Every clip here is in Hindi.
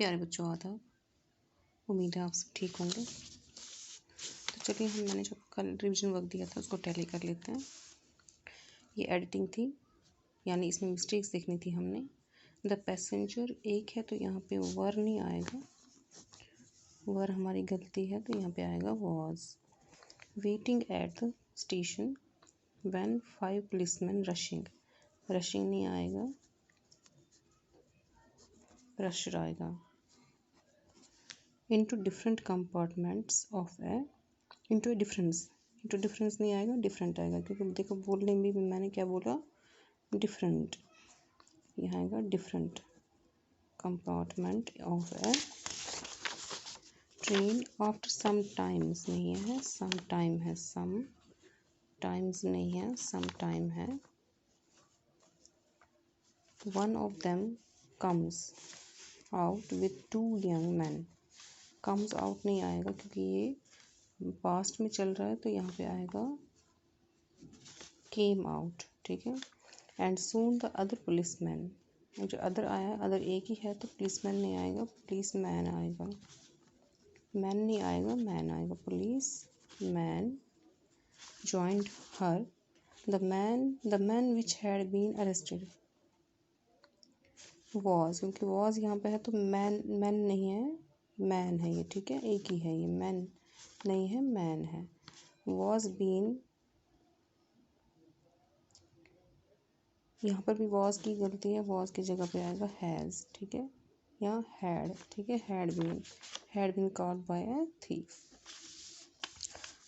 प्यारे बच्चों आदाब। उम्मीद है आप सब ठीक होंगे। तो चलिए मैंने जो कल रिवीजन वर्क दिया था उसको टैली कर लेते हैं। ये एडिटिंग थी, यानी इसमें मिस्टेक्स देखनी थी हमने। द पैसेंजर एक है तो यहाँ पे वर नहीं आएगा, वर हमारी गलती है तो यहाँ पे आएगा was. Waiting at the station when 5 policeman rushing, rushing नहीं आएगा, रशर आएगा। into different compartments of a into a difference नहीं आएगा, different आएगा, क्योंकि देखो बोलने में भी मैंने क्या बोला, different, यहाँ आएगा different compartment of a train after some times नहीं है, some time है, some times नहीं है, some time है। one of them comes out with 2 young men, comes out नहीं आएगा क्योंकि ये पास्ट में चल रहा है तो यहाँ पे आएगा came out, ठीक है। And soon the other policeman, जो अदर आया है, अदर एक ही है तो पुलिसमैन नहीं आएगा, पुलिस मैन आएगा, मैन नहीं आएगा, मैन आएगा। Police man joined her, the man which had been arrested was, क्योंकि was यहाँ पे है तो मैन नहीं है, मैन है ये, ठीक है, एक ही है ये, मैन नहीं है, मैन है। was been, यहाँ पर भी was की गलती है, was की जगह पे आएगा has, ठीक है, यहाँ had, ठीक है, had been caught by a thief।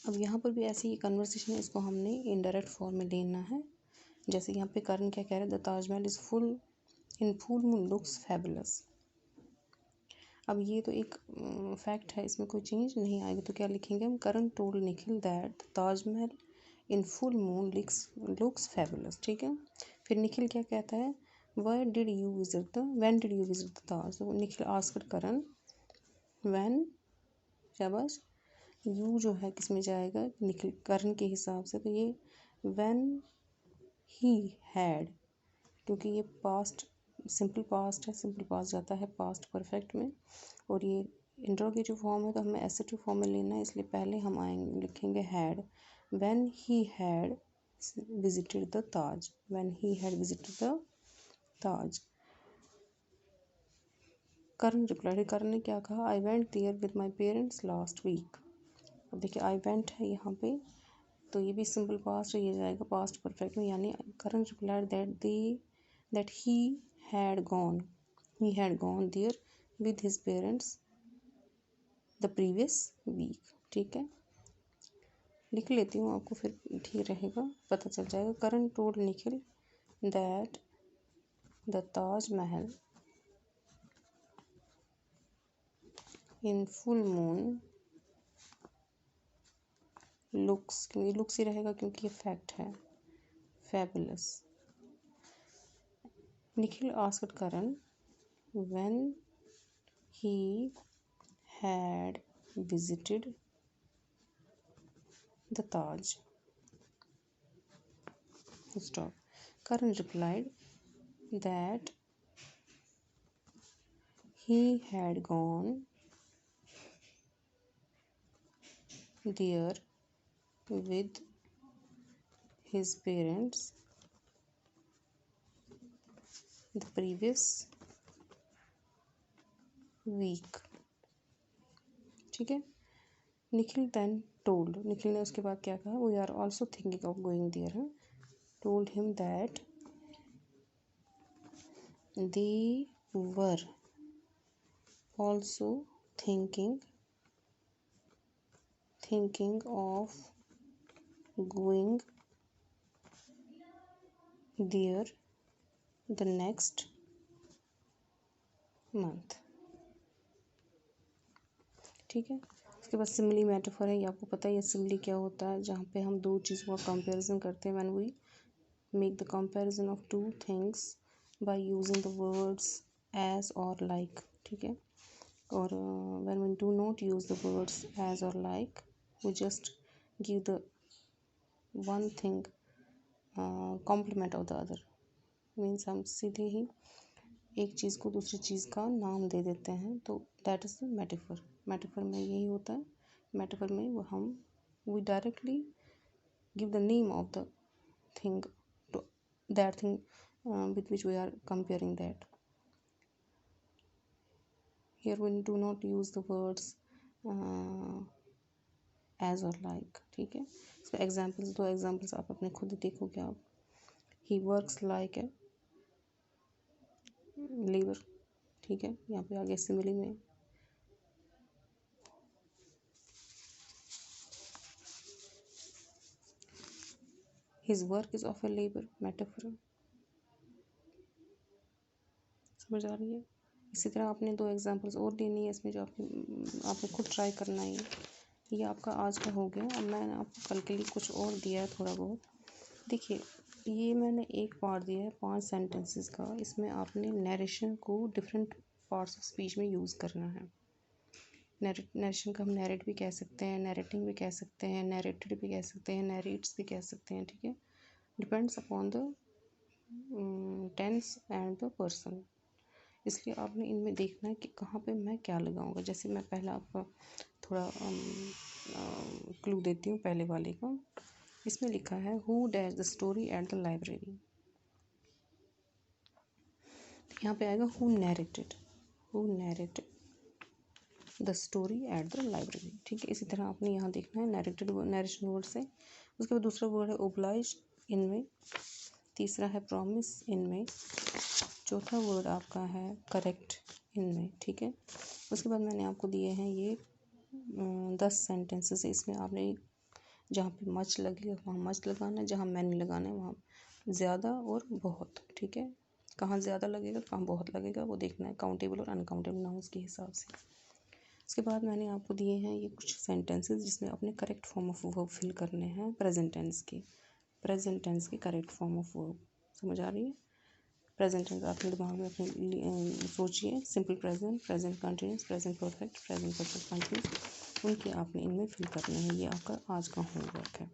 अब यहाँ पर भी ऐसी कन्वर्सेशन है, इसको हमने इनडायरेक्ट फॉर्म में लेना है। जैसे यहाँ पे करण क्या कह रहे हैं, the Taj Mahal is full in full moon looks fabulous. अब ये तो एक फैक्ट है, इसमें कोई चेंज नहीं आएगी, तो क्या लिखेंगे हम, Karan told Nikhil that Taj Mahal in full moon looks fabulous, ठीक है। फिर निखिल क्या कहता है, when did you visit the Taj, तो निखिल आस्क्ड करण व्हेन, शाबाश, यू जो है किस में जाएगा, निखिल करण के हिसाब से, तो ये व्हेन ही हैड, क्योंकि ये पास्ट सिंपल पास्ट है, सिंपल पास्ट जाता है पास्ट परफेक्ट में, और ये इंट्रोगेटिव फॉर्म है तो हमें एसेटिव फॉर्म में लेना है, इसलिए पहले हम आएंगे लिखेंगे had. When he had visited the Taj, when he had visited the Taj. Karan reply, Karan ने क्या कहा, I went there with my parents last week. अब देखिए आई वेंट है यहाँ पे, तो ये भी सिंपल पास्ट है, ये जाएगा पास्ट परफेक्ट में, यानी करण replied that he had gone there with his parents the previous week, ठीक है। लिख लेती हूँ, आपको फिर ठीक रहेगा, पता चल जाएगा। करण told Nikhil that the Taj Mahal in full moon looks, क्योंकि लुक्स ही रहेगा क्योंकि ये फैक्ट है, fabulous। Nikhil asked Karan when he had visited the Taj. Stop. Karan replied that he had gone there with his parents the previous week, ठीक है। निखिल then told, निखिल ने उसके बाद क्या कहा, we are also thinking of going there, told him that they were also thinking of going there the next month, ठीक है। उसके बाद सिमिली मेटाफर है, ये आपको पता है ये सिमिली क्या होता है, जहाँ पे हम दो चीज़ों का कंपैरिजन करते हैं, when we make the comparison of two things by using the words as और लाइक, ठीक है। और when we do not use the words as और like, we just give the one thing compliment of the other, means हम सीधे ही एक चीज़ को दूसरी चीज़ का नाम दे देते हैं, तो दैट इज़ मेटाफर। मेटाफर में यही होता है। मेटाफर में वो हम we directly give the name of the thing to that thing with which we are comparing that. Here we do not use the words as or like, ठीक है। इसका एग्जाम्पल्स, दो एग्जाम्पल्स आप अपने खुद देखोगे आप। He works like a labour, ठीक है। यहाँ पे आगे सिमिली में his work is of a labour, metaphor. समझ आ रही है। इसी तरह आपने दो एग्जांपल्स और देनी है इसमें, जो आपने खुद ट्राई करना है। ये आपका आज का हो गया। अब मैंने आपको कल के लिए कुछ और दिया है थोड़ा बहुत। देखिए, ये मैंने एक पार्ट दिया है 5 सेंटेंसेस का। इसमें आपने नरेशन को डिफरेंट पार्ट्स ऑफ स्पीच में यूज़ करना है। नरेशन का हम नैरेट भी कह सकते हैं, नैरेटिंग भी कह सकते हैं, नैरेटेड भी कह सकते हैं, नैरेट्स भी कह सकते हैं, ठीक है। Depends upon the tense and the person. इसलिए आपने इनमें देखना है कि कहाँ पे मैं क्या लगाऊंगा। जैसे मैं पहला आपका थोड़ा क्लू देती हूँ पहले वाले का। इसमें लिखा है who dash the story at the library. यहाँ पे आएगा who narrated the story at the library, ठीक है। इसी तरह आपने यहाँ देखना है नैरेटेड नैरेशन वर्ड से। उसके बाद दूसरा वर्ड है ओब्लाइज, इनमें। तीसरा है प्रॉमिस, इनमें। चौथा वर्ड आपका है करेक्ट, इनमें, ठीक है। उसके बाद मैंने आपको दिए हैं ये 10 सेंटेंसेस। इसमें आपने जहाँ पे मच लगेगा वहाँ मच लगाना है, जहाँ मैनी लगाना है वहाँ ज़्यादा और बहुत, ठीक है। कहाँ ज़्यादा लगेगा कहाँ बहुत लगेगा वो देखना है, काउंटेबल और अनकाउंटेबल नाउन्स के हिसाब से। उसके बाद मैंने आपको दिए हैं ये कुछ सेंटेंसेस जिसमें अपने correct form of verb fill करने हैं प्रेजेंट टेंस के करेक्ट फॉर्म ऑफ वर्ब। समझ आ रही है। प्रेजेंट टेंस अपने दिमाग में अपने सोचिए। Simple present, present continuous, present perfect, present perfect continuous, उनके आपने इनमें फिल करने हैं। ये आपका आज का होमवर्क है।